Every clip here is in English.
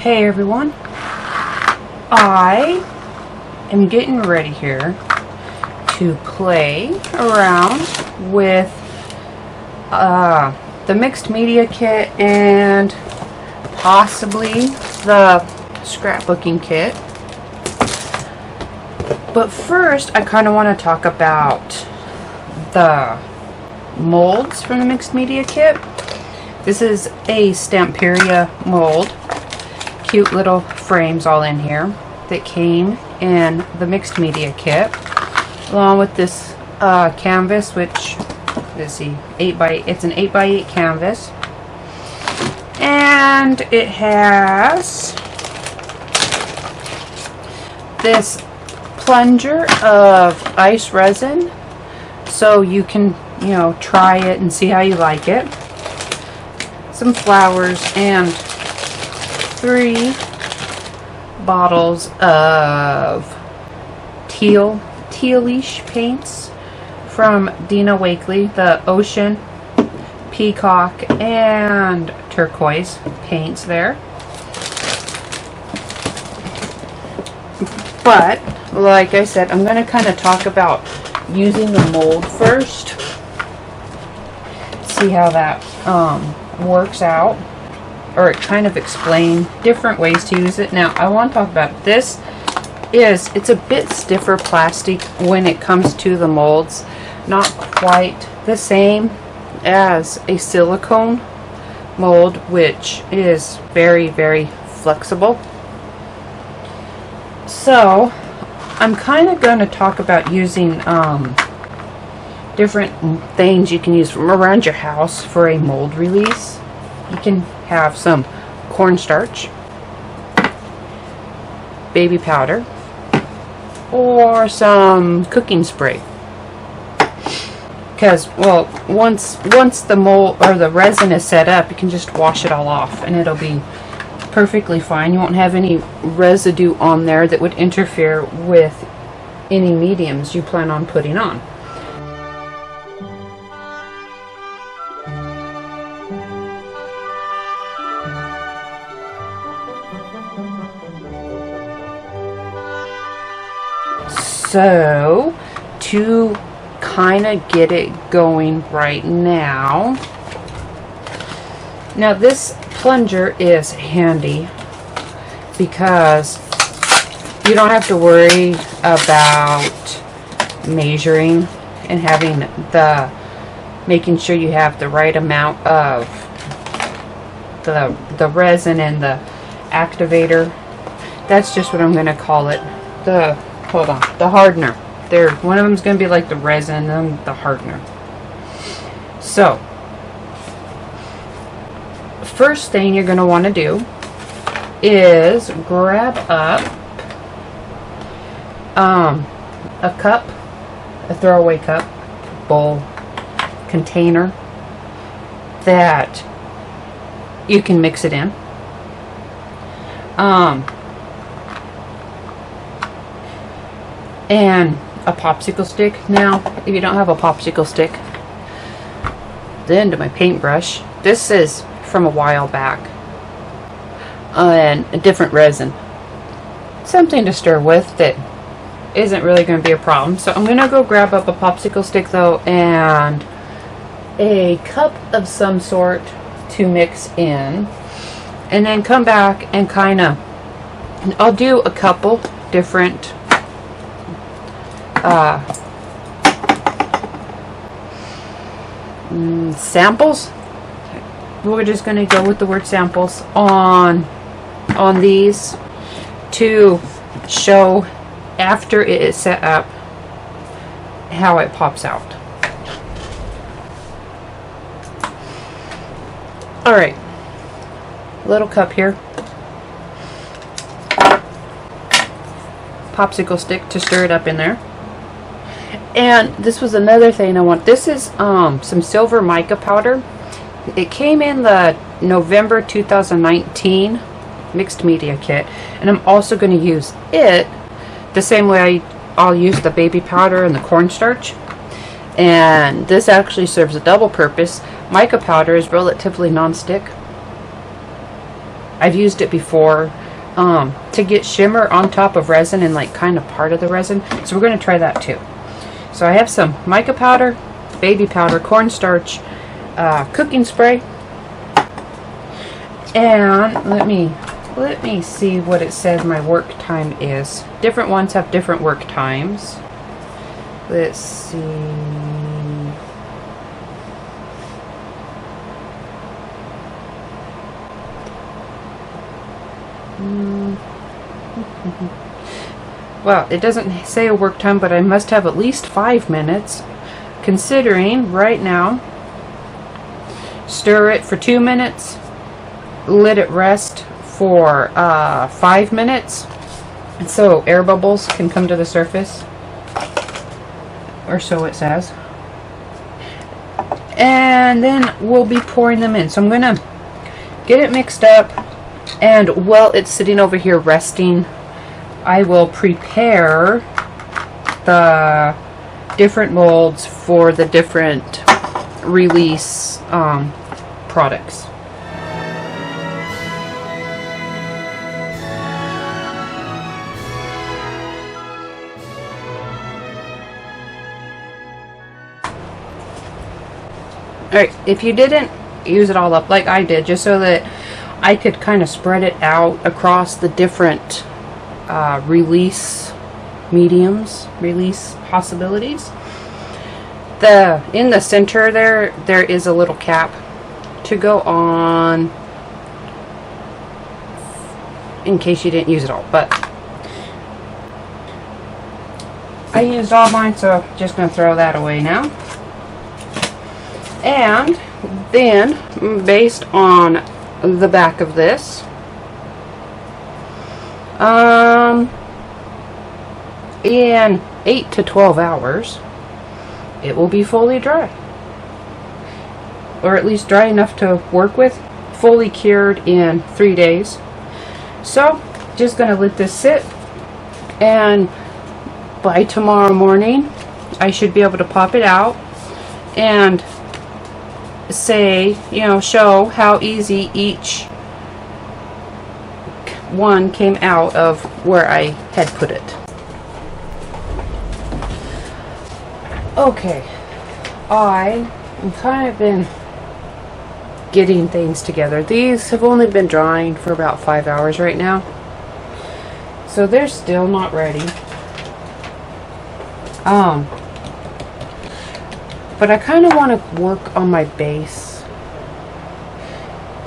Hey everyone, I am getting ready here to play around with the mixed media kit and possibly the scrapbooking kit. But first I kind of want to talk about the molds from the mixed media kit. This is a Stamperia mold. Cute little frames all in here that came in the mixed media kit, along with this canvas, which let's see, it's an 8x8 canvas, and it has this plunger of ice resin, so you can try it and see how you like it. Some flowers and 3 bottles of tealish paints from Dina Wakley, the ocean, peacock, and turquoise paints there. But like I said, I'm going to kind of talk about using the mold first, see how that works out, or kind of explain different ways to use it. Now I want to talk about this. It's a bit stiffer plastic when it comes to the molds, not quite the same as a silicone mold, which is very, very flexible. So I'm kind of going to talk about using different things you can use from around your house for a mold release. You can have some cornstarch, baby powder, or some cooking spray. Because, well, once the mold or the resin is set up, you can just wash it all off and it'll be perfectly fine. You won't have any residue on there that would interfere with any mediums you plan on putting on. So, to kind of get it going right now, this plunger is handy because you don't have to worry about measuring and making sure you have the right amount of the resin and the activator. That's just what I'm going to call it. The hardener. One of them is going to be like the resin and the hardener. So, first thing you're going to want to do is grab up a cup, a throwaway cup, bowl, container that you can mix it in. And a popsicle stick. Now, if you don't have a popsicle stick, then to my paintbrush. This is from a while back, and a different resin. Something to stir with that isn't really going to be a problem. So I'm going to go grab up a popsicle stick though, and a cup of some sort to mix in, and then come back and I'll do a couple different samples. We're just going to go with the word samples on these to show after it is set up how it pops out. Alright, little cup here, popsicle stick to stir it up in there. And this was another thing I want. This is some silver mica powder. It came in the November 2019 mixed media kit, and I'm also going to use it the same way I'll use the baby powder and the cornstarch. And this actually serves a double purpose. Mica powder is relatively non-stick, I've used it before to get shimmer on top of resin and like kind of part of the resin. So we're going to try that too. So I have some mica powder, baby powder, cornstarch, cooking spray, and let me see what it says my work time is. Different ones have different work times. Let's see. Well, it doesn't say a work time, but I must have at least 5 minutes, considering right now. Stir it for 2 minutes, let it rest for 5 minutes, and so air bubbles can come to the surface, or so it says. And then we'll be pouring them in. So I'm gonna get it mixed up, and while it's sitting over here resting, I will prepare the different molds for the different release products. Alright, if you didn't use it all up like I did, just so that I could kind of spread it out across the different release mediums, release possibilities. In the center there is a little cap to go on, in case you didn't use it all, but I used all mine, so just gonna throw that away now. And then, based on the back of this, in 8 to 12 hours, it will be fully dry. Or at least dry enough to work with. Fully cured in 3 days. So, just going to let this sit, and by tomorrow morning, I should be able to pop it out and say, show how easy each one came out of where I had put it. Okay, I've kind of been getting things together. These have only been drying for about 5 hours right now, so they're still not ready. But I kind of want to work on my base.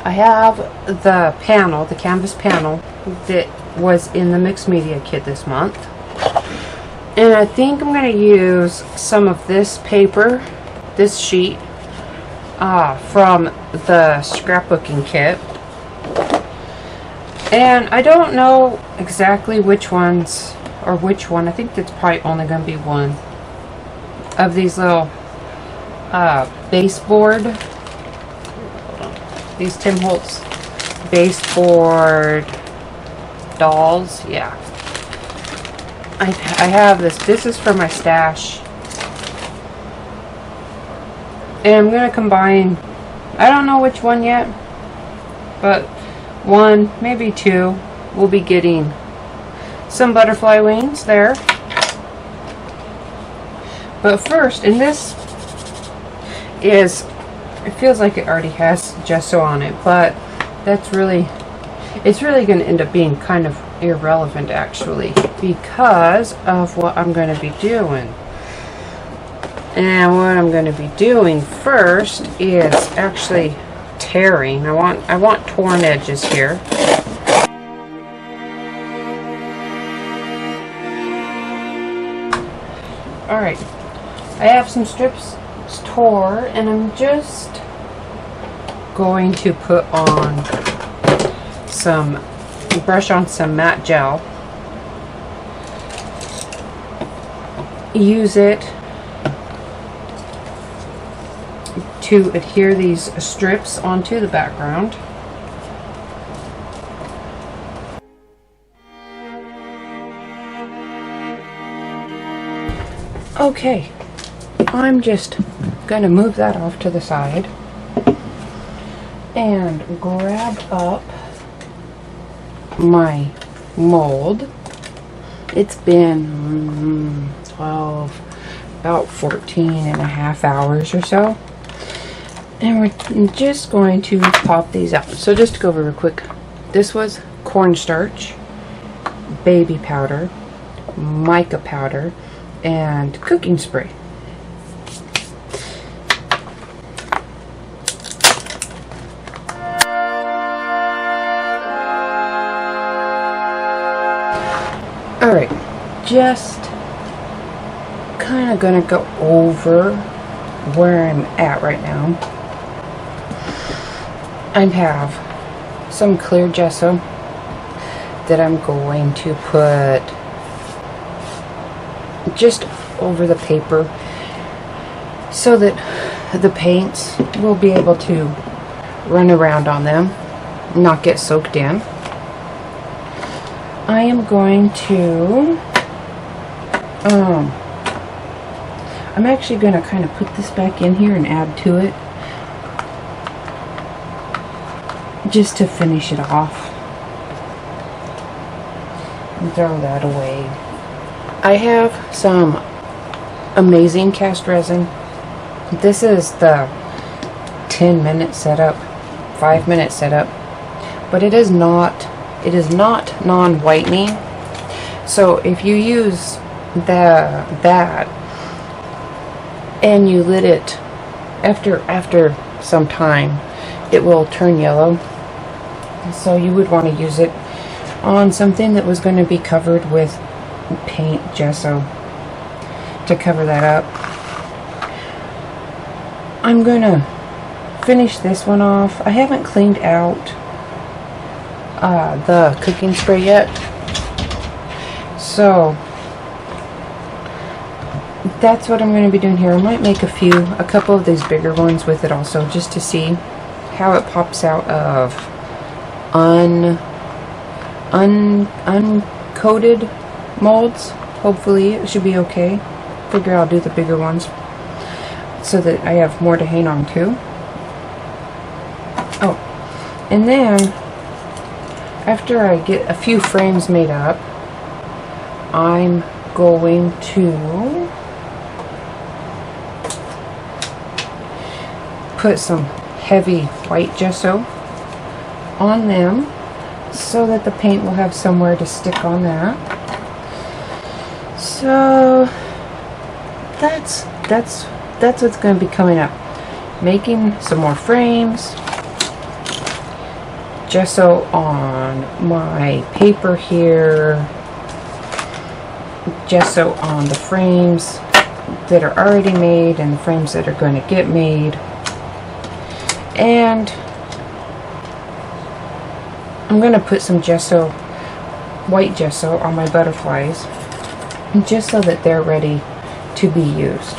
I have the panel, the canvas panel, that was in the mixed media kit this month. And I think I'm going to use some of this paper, this sheet, from the scrapbooking kit. And I don't know exactly which ones, or which one. I think it's probably only going to be one of these little baseboard, these Tim Holtz baseboard dolls. Yeah, I have this is for my stash, and I'm gonna combine, I don't know which one yet, but one, maybe two, we'll be getting some butterfly wings there. But first, and this is, it feels like it already has gesso on it, but it's really going to end up being kind of irrelevant actually, because of what I'm going to be doing. And what I'm going to be doing first is actually tearing. I want torn edges here. Alright, I have some strips tore, and I'm just going to put on some, brush on some matte gel, use it to adhere these strips onto the background. Okay, I'm just going to move that off to the side and grab up my mold. It's been 12, about 14 and a half hours or so. And we're just going to pop these out. So just to go over real quick, this was cornstarch, baby powder, mica powder, and cooking spray. Alright, just kind of gonna go over where I'm at right now. I have some clear gesso that I'm going to put just over the paper so that the paints will be able to run around on them, not get soaked in. I am going to I'm actually going to kind of put this back in here and add to it just to finish it off and throw that away. I have some amazing cast resin. This is the 10-minute setup, 5-minute setup, but it is not non-whitening. So if you use that and you lit it after some time, it will turn yellow. So you would want to use it on something that was going to be covered with paint gesso to cover that up. I'm going to finish this one off. I haven't cleaned out the cooking spray yet, so that's what I'm going to be doing here. I might make a couple of these bigger ones with it also, just to see how it pops out of uncoated molds. Hopefully it should be okay. Figure I'll do the bigger ones so that I have more to hang on to. Oh, and then after I get a few frames made up, I'm going to put some heavy white gesso on them so that the paint will have somewhere to stick on that. So that's what's going to be coming up. Making some more frames, gesso on my paper here, gesso on the frames that are already made and the frames that are going to get made. And I'm going to put some gesso, white gesso, on my butterflies just so that they're ready to be used.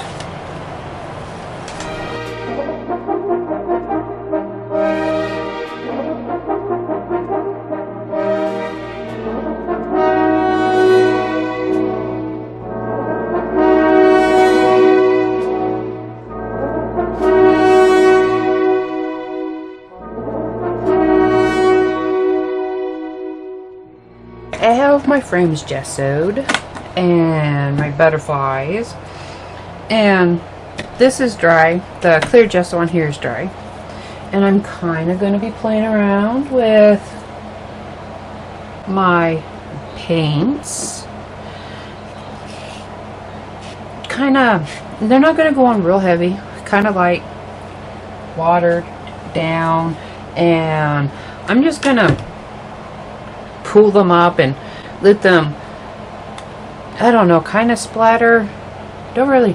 I have my frames gessoed and my butterflies, and this is dry. The clear gesso on here is dry, and I'm kind of going to be playing around with my paints. They're not going to go on real heavy, kind of like watered down, and I'm just going to pull them up and let them, I don't know, kind of splatter. Don't really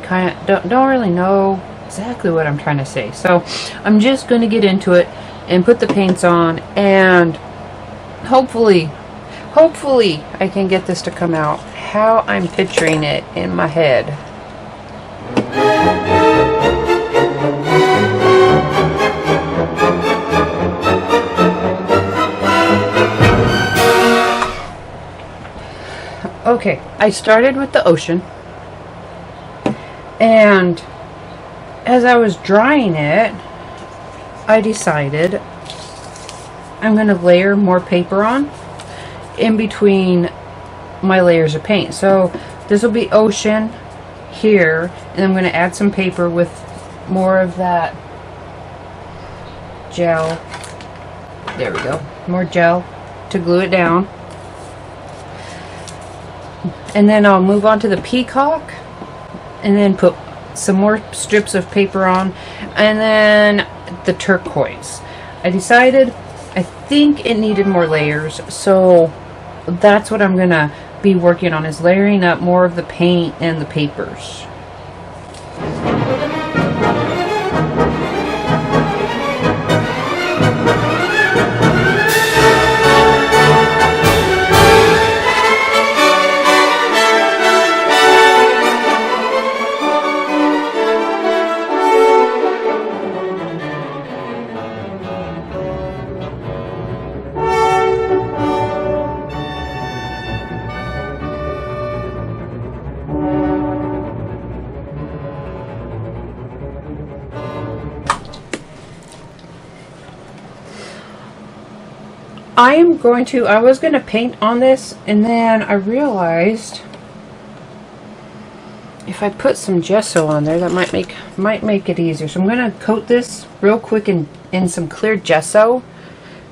know exactly what I'm trying to say. So I'm just going to get into it and put the paints on, and hopefully I can get this to come out how I'm picturing it in my head. Okay, I started with the ocean, and as I was drying it, I decided I'm going to layer more paper on in between my layers of paint. So this will be ocean here, and I'm going to add some paper with more of that gel. There we go. More gel to glue it down. And then I'll move on to the peacock and then put some more strips of paper on, and then the turquoise. I decided I think it needed more layers, so that's what I'm gonna be working on, is layering up more of the paint and the papers. I was going to paint on this, and then I realized if I put some gesso on there, that might make it easier. So I'm going to coat this real quick in some clear gesso.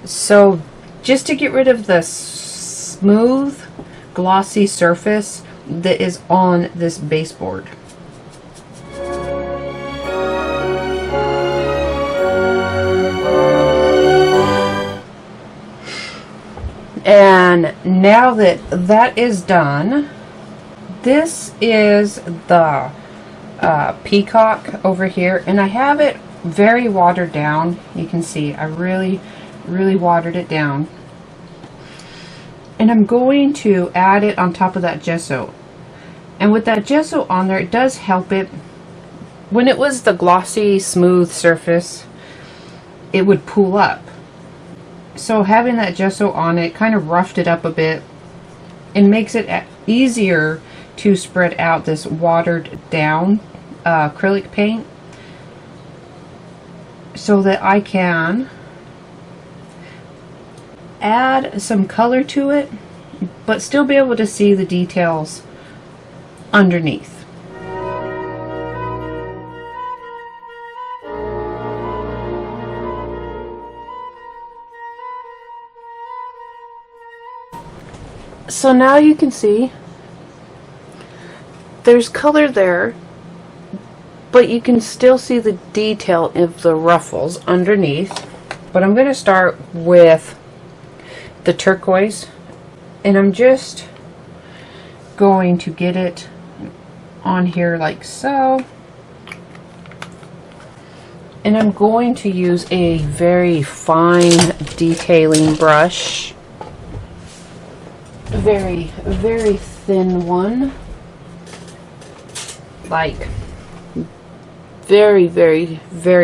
So just to get rid of the smooth, glossy surface that is on this baseboard. And now that that is done, this is the peacock over here, and I have it very watered down. You can see I really watered it down, and I'm going to add it on top of that gesso. And with that gesso on there, it does help it. When it was the glossy smooth surface, it would pool up. So having that gesso on it kind of roughed it up a bit and makes it easier to spread out this watered down acrylic paint, so that I can add some color to it but still be able to see the details underneath. So now you can see there's color there, but you can still see the detail of the ruffles underneath. But I'm going to start with the turquoise, and I'm just going to get it on here like so. And I'm going to use a very fine detailing brush. Very thin one, like very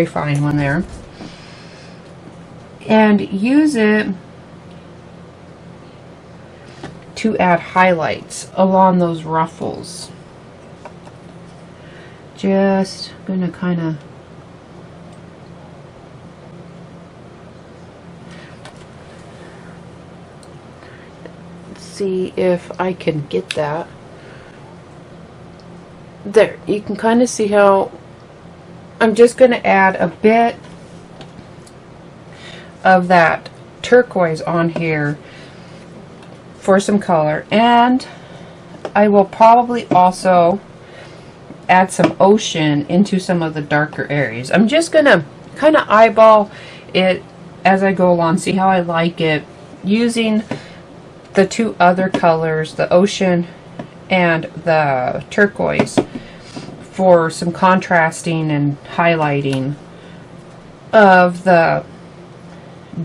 fine one there, and use it to add highlights along those ruffles. Just gonna kind of see if I can get that. There, you can kind of see how I'm just going to add a bit of that turquoise on here for some color, and I will probably also add some ocean into some of the darker areas. I'm just going to kind of eyeball it as I go along, see how I like it, using the two other colors, the ocean and the turquoise, for some contrasting and highlighting of the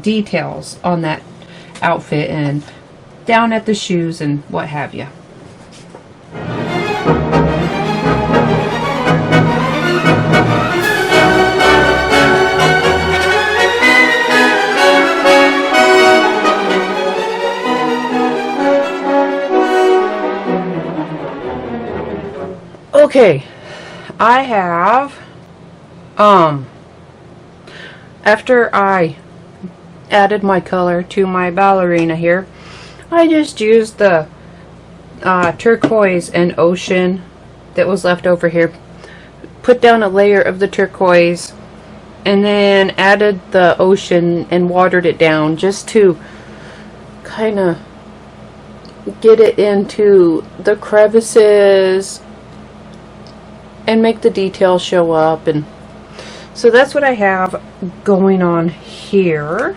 details on that outfit and down at the shoes and what have you. Okay, I have, after I added my color to my ballerina here, I just used the turquoise and ocean that was left over here, put down a layer of the turquoise, and then added the ocean and watered it down just to kind of get it into the crevices and make the details show up. And so that's what I have going on here.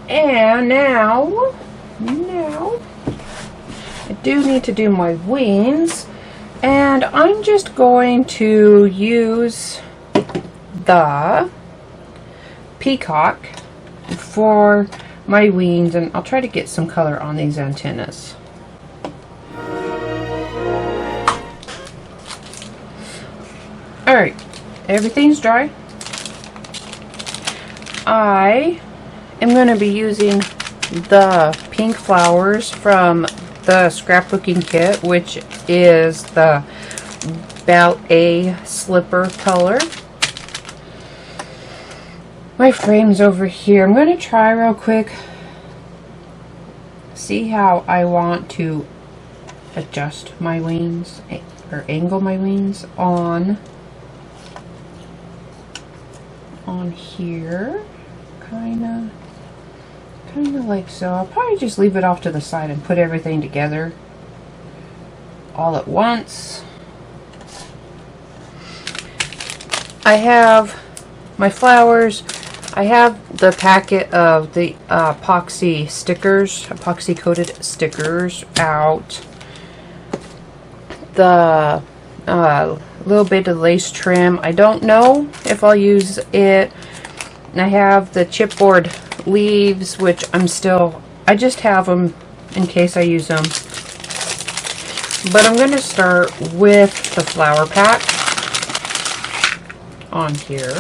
And now I do need to do my wings, and I'm just going to use the peacock for my wings, and I'll try to get some color on these antennas. Alright, everything's dry. I am going to be using the pink flowers from the scrapbooking kit, which is the ballet slipper color. My frame's over here. I'm going to try real quick, see how I want to adjust my wings or angle my wings on here, kind of like so. I'll probably just leave it off to the side and put everything together all at once. I have my flowers. I have the packet of the epoxy stickers, epoxy coated stickers out. The little bit of lace trim. I don't know if I'll use it. I have the chipboard leaves, which I just have them in case I use them. But I'm going to start with the flower pack on here.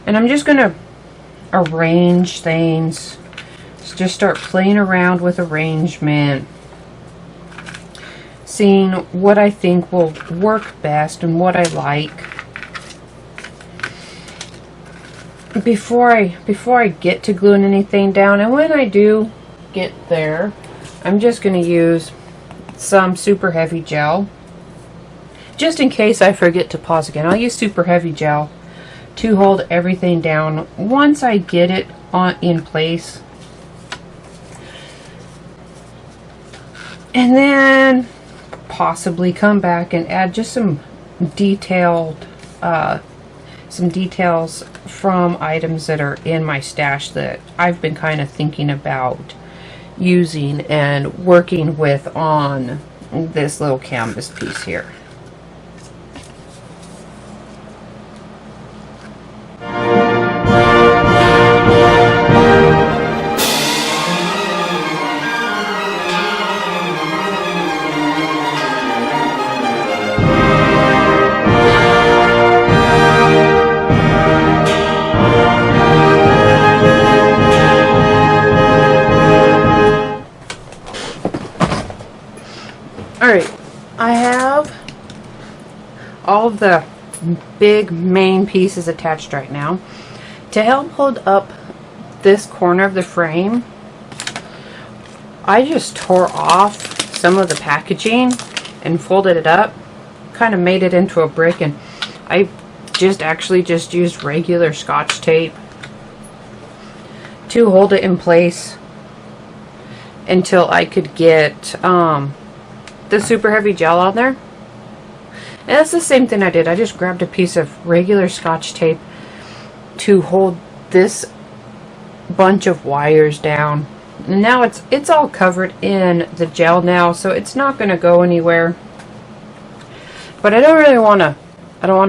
And I'm just going to arrange things. Just start playing around with arrangement, seeing what I think will work best and what I like. Before I get to gluing anything down, and when I do get there, I'm just going to use some super heavy gel, just in case I forget to pause again. I'll use super heavy gel to hold everything down once I get it in place. And then possibly come back and add just some details from items that are in my stash that I've been kind of thinking about using and working with on this little canvas piece here. Alright, I have all of the big main pieces attached right now. To help hold up this corner of the frame, I just tore off some of the packaging and folded it up, kind of made it into a brick, and I actually just used regular Scotch tape to hold it in place until I could get the super heavy gel on there. And that's the same thing I did. I just grabbed a piece of regular Scotch tape to hold this bunch of wires down. And now it's all covered in the gel now, so it's not going to go anywhere. But I don't want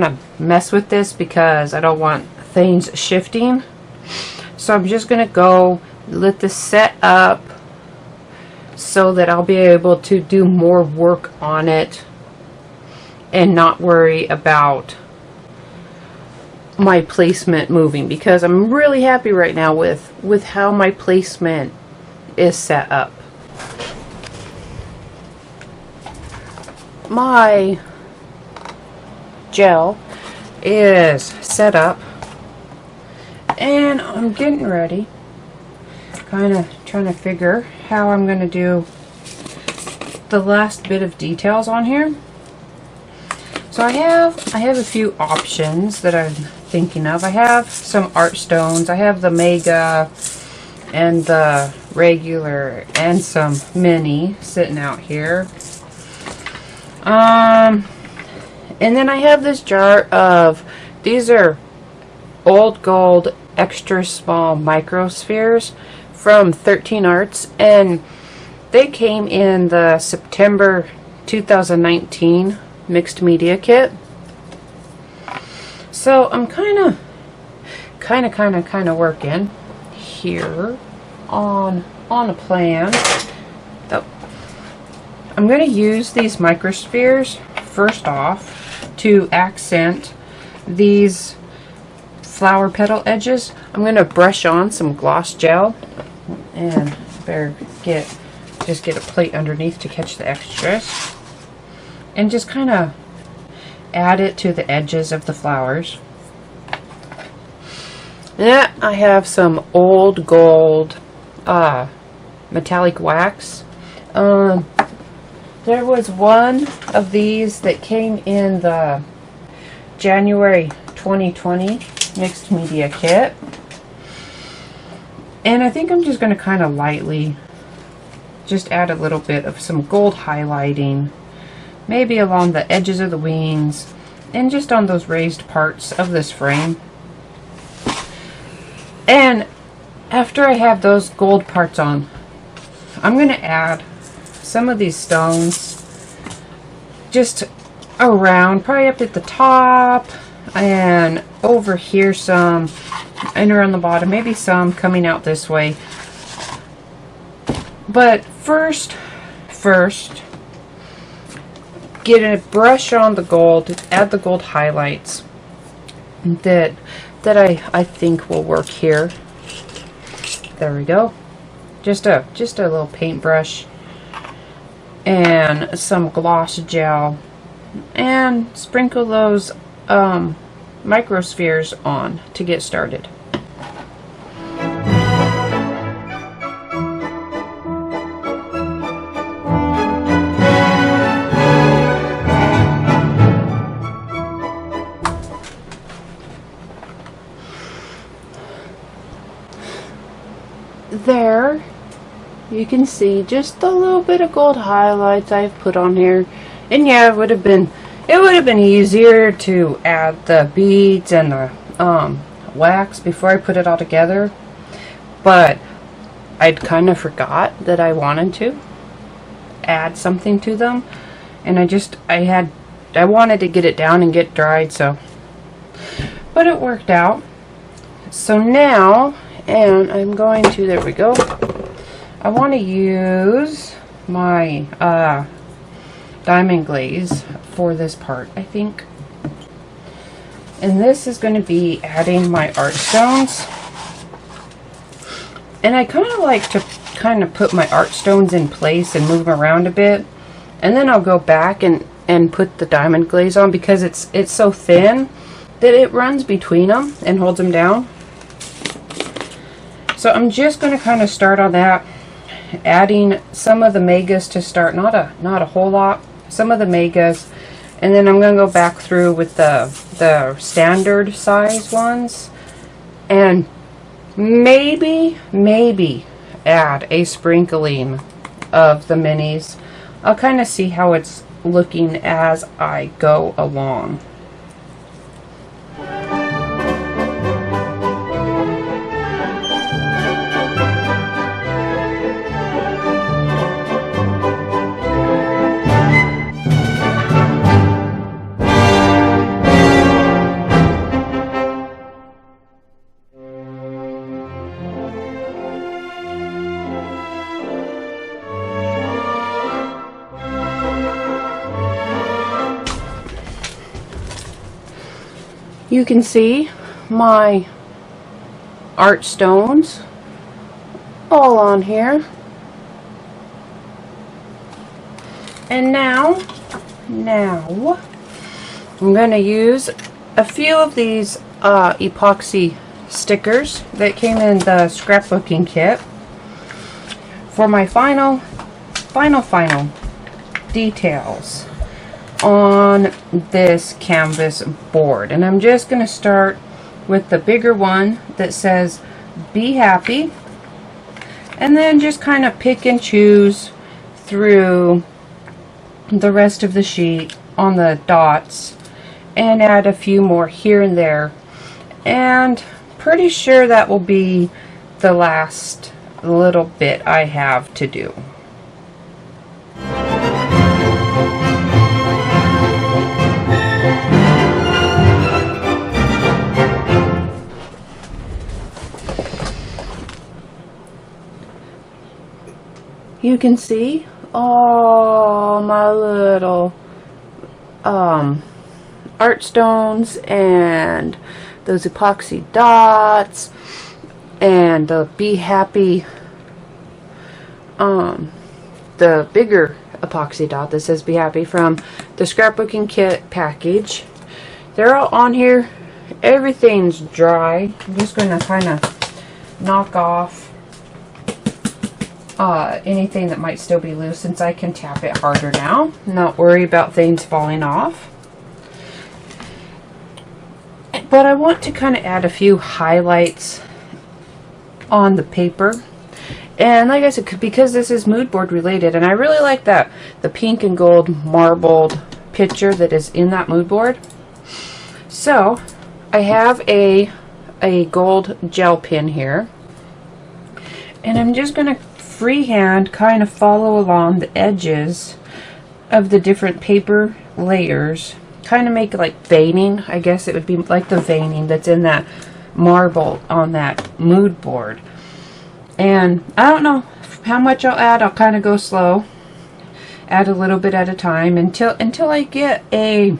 to mess with this because I don't want things shifting. So I'm just going to go let this set up so that I'll be able to do more work on it and not worry about my placement moving, because I'm really happy right now with how my placement is set up. My gel is set up And I'm getting ready, kind of trying to figure how I'm going to do the last bit of details on here. So I have a few options that I'm thinking of. I have some art stones. I have the Mega and the regular and some mini sitting out here. And then I have this jar of, these are old gold extra small microspheres from 13 Arts, and they came in the September 2019 mixed media kit. So I'm kind of working here on a plan. Oh, I'm going to use these microspheres first off to accent these flower petal edges. I'm going to brush on some gloss gel, and better just get a plate underneath to catch the extras, and just kind of add it to the edges of the flowers. Yeah, I have some old gold metallic wax. There was one of these that came in the January 2020 mixed media kit, and I think I'm just going to kind of lightly just add a little bit of some gold highlighting, maybe along the edges of the wings and just on those raised parts of this frame. And after I have those gold parts on, I'm going to add some of these stones just around, probably up at the top and over here some, and around the bottom, maybe some coming out this way. But first get a brush on the gold, add the gold highlights that I think will work here. There we go. Just a little paintbrush and some gloss gel, and sprinkle those microspheres on to get started. There you can see just a little bit of gold highlights I've put on here. And yeah, it would have been easier to add the beads and the wax before I put it all together, but I'd kind of forgot that I wanted to add something to them, and I wanted to get it down and get dried, so, but it worked out. So now, and I'm going to, there we go, I want to use my diamond glaze for this part, I think. And this is going to be adding my art stones. And I kind of like to put my art stones in place and move them around a bit. And then I'll go back and put the diamond glaze on, because it's so thin that it runs between them and holds them down. So I'm just going to kind of start on that, adding some of the megas to start, not a whole lot, some of the megas, and then I'm going to go back through with the standard size ones, and maybe add a sprinkling of the minis. I'll kind of see how it's looking as I go along. You can see my art stones all on here. And now I'm going to use a few of these epoxy stickers that came in the scrapbooking kit for my final details on this canvas board. And I'm just going to start with the bigger one that says "Be Happy," and then just kind of pick and choose through the rest of the sheet on the dots and add a few more here and there, and pretty sure that will be the last little bit I have to do. You can see all my little art stones and those epoxy dots and the Be Happy, the bigger epoxy dot that says Be Happy from the scrapbooking kit package. They're all on here. Everything's dry. I'm just going to kind of knock off anything that might still be loose, since I can tap it harder now, not worry about things falling off. But I want to kind of add a few highlights on the paper, and like I said, because this is mood board related, and I really like that the pink and gold marbled picture that is in that mood board. So I have a gold gel pen here, and I'm just going to freehand kind of follow along the edges of the different paper layers, kind of make it like veining. I guess it would be like the veining that's in that marble on that mood board. And I don't know how much I'll add. I'll kind of go slow, add a little bit at a time until I get a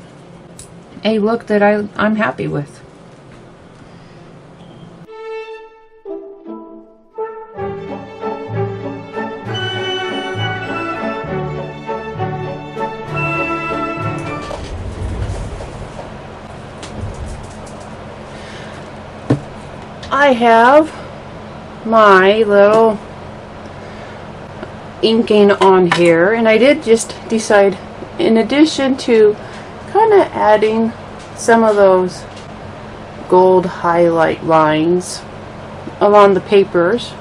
look that I'm happy with. I have my little inking on here, and I did just decide, in addition to kind of adding some of those gold highlight lines along the papers,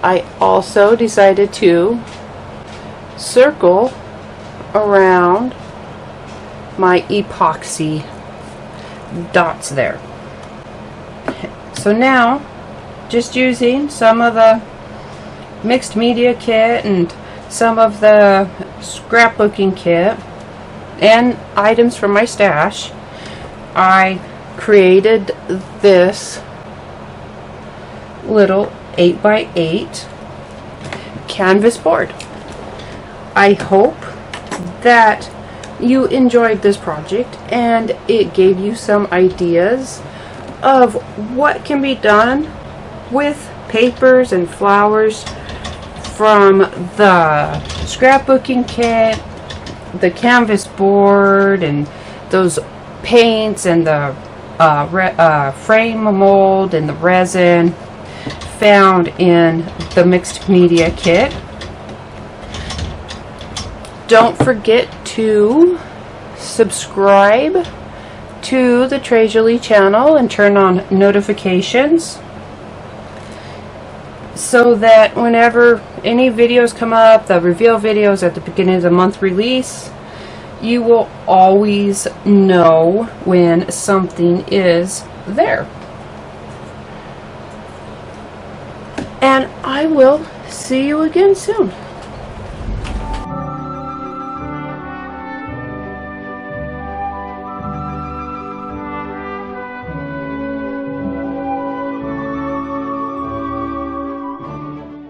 I also decided to circle around my epoxy dots there. So now, just using some of the mixed media kit and some of the scrapbooking kit and items from my stash, I created this little 8x8 canvas board. I hope that you enjoyed this project and it gave you some ideas of what can be done with papers and flowers from the scrapbooking kit, the canvas board, and those paints and the frame mold and the resin found in the mixed media kit. Don't forget to subscribe to the Tres Jolie channel and turn on notifications so that whenever any videos come up, the reveal videos at the beginning of the month release, you will always know when something is there. And I will see you again soon.